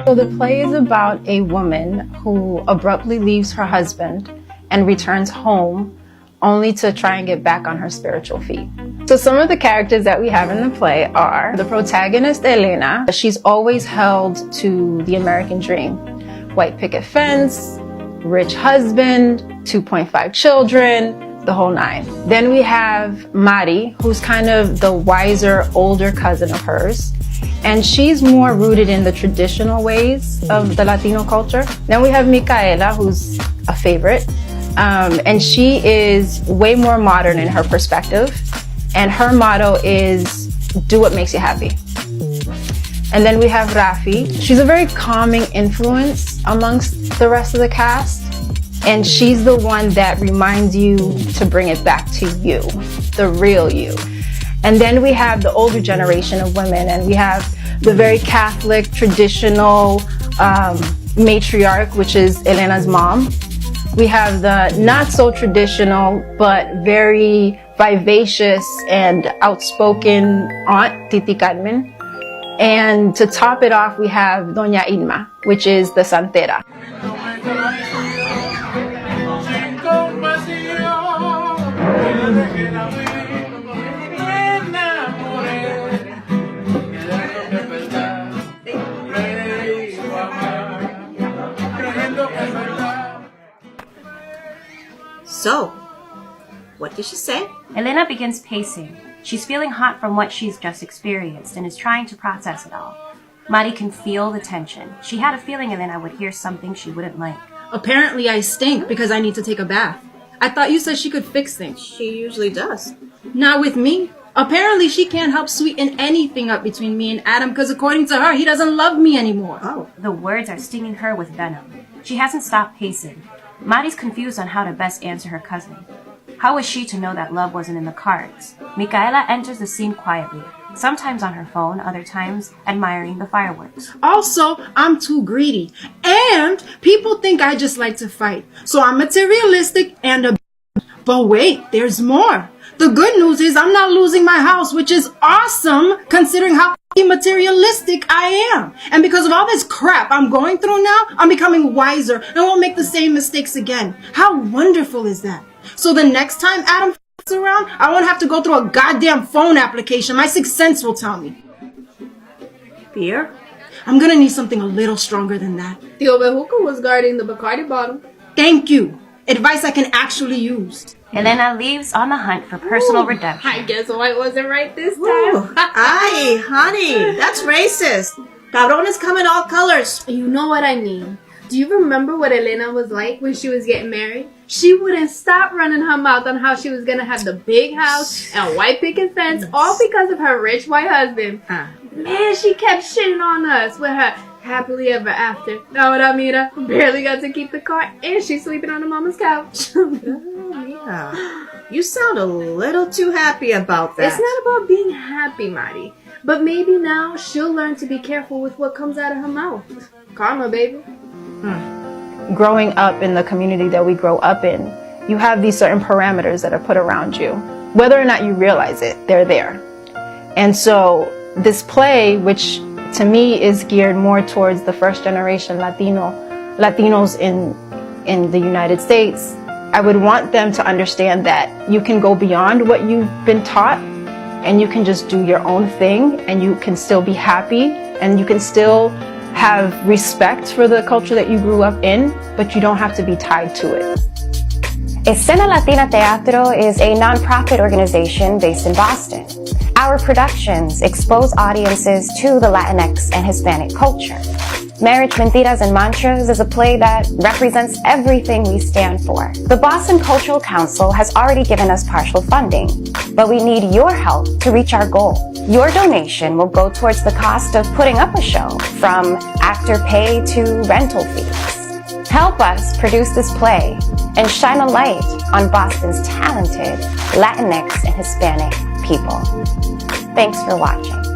So the play is about a woman who abruptly leaves her husband and returns home only to try and get back on her spiritual feet. So some of the characters that we have in the play are the protagonist, Elena. She's always held to the American dream. White picket fence, rich husband, 2.5 children, the whole nine. Then we have Mari, who's kind of the wiser, older cousin of hers. And she's more rooted in the traditional ways of the Latino culture. Then we have Micaela, who's a favorite. And she is way more modern in her perspective. And her motto is, do what makes you happy. And then we have Rafi. She's a very calming influence amongst the rest of the cast. And she's the one that reminds you to bring it back to you, the real you. And then we have the older generation of women, and we have the very Catholic, traditional matriarch, which is Elena's mom. We have the not so traditional, but very vivacious and outspoken aunt, Titi Carmen. And to top it off, we have Doña Irma, which is the santera. So, what did she say? Elena begins pacing. She's feeling hot from what she's just experienced and is trying to process it all. Mari can feel the tension. She had a feeling Elena would hear something she wouldn't like. Apparently I stink because I need to take a bath. I thought you said she could fix things. She usually does. Not with me. Apparently she can't help sweeten anything up between me and Adam because according to her, he doesn't love me anymore. Oh. The words are stinging her with venom. She hasn't stopped pacing. Mari's confused on how to best answer her cousin. How was she to know that love wasn't in the cards? Micaela enters the scene quietly, sometimes on her phone, other times admiring the fireworks. Also, I'm too greedy. And people think I just like to fight. So I'm materialistic and a But wait, there's more. The good news is I'm not losing my house, which is awesome considering how materialistic I am. And because of all this crap I'm going through now, I'm becoming wiser and won't make the same mistakes again. How wonderful is that? So the next time Adam f***s around, I won't have to go through a goddamn phone application. My sixth sense will tell me. Beer? I'm gonna need something a little stronger than that. Tio Bejuco was guarding the Bacardi bottle. Thank you. Advice I can actually use. Elena leaves on the hunt for personal redemption. I guess White wasn't right this time. Ooh. Ay, honey, that's racist. Cabrones come in all colors. You know what I mean. Do you remember what Elena was like when she was getting married? She wouldn't stop running her mouth on how she was going to have the big house and white picket fence, all because of her rich white husband. Man, she kept shitting on us with her happily ever after. Know what I mean? Barely got to keep the car, and she's sleeping on her mama's couch. Yeah. You sound a little too happy about that. It's not about being happy, Mari. But maybe now she'll learn to be careful with what comes out of her mouth. Karma, baby. Growing up in the community that we grow up in, you have these certain parameters that are put around you. Whether or not you realize it, they're there. And so this play, which to me is geared more towards the first generation Latinos in the United States, I would want them to understand that you can go beyond what you've been taught and you can just do your own thing and you can still be happy and you can still have respect for the culture that you grew up in, but you don't have to be tied to it. Escena Latina Teatro is a nonprofit organization based in Boston. Our productions expose audiences to the Latinx and Hispanic culture. Marriage, Mentiras, and Mantras is a play that represents everything we stand for. The Boston Cultural Council has already given us partial funding, but we need your help to reach our goal. Your donation will go towards the cost of putting up a show, from actor pay to rental fees. Help us produce this play and shine a light on Boston's talented Latinx and Hispanic people. Thanks for watching.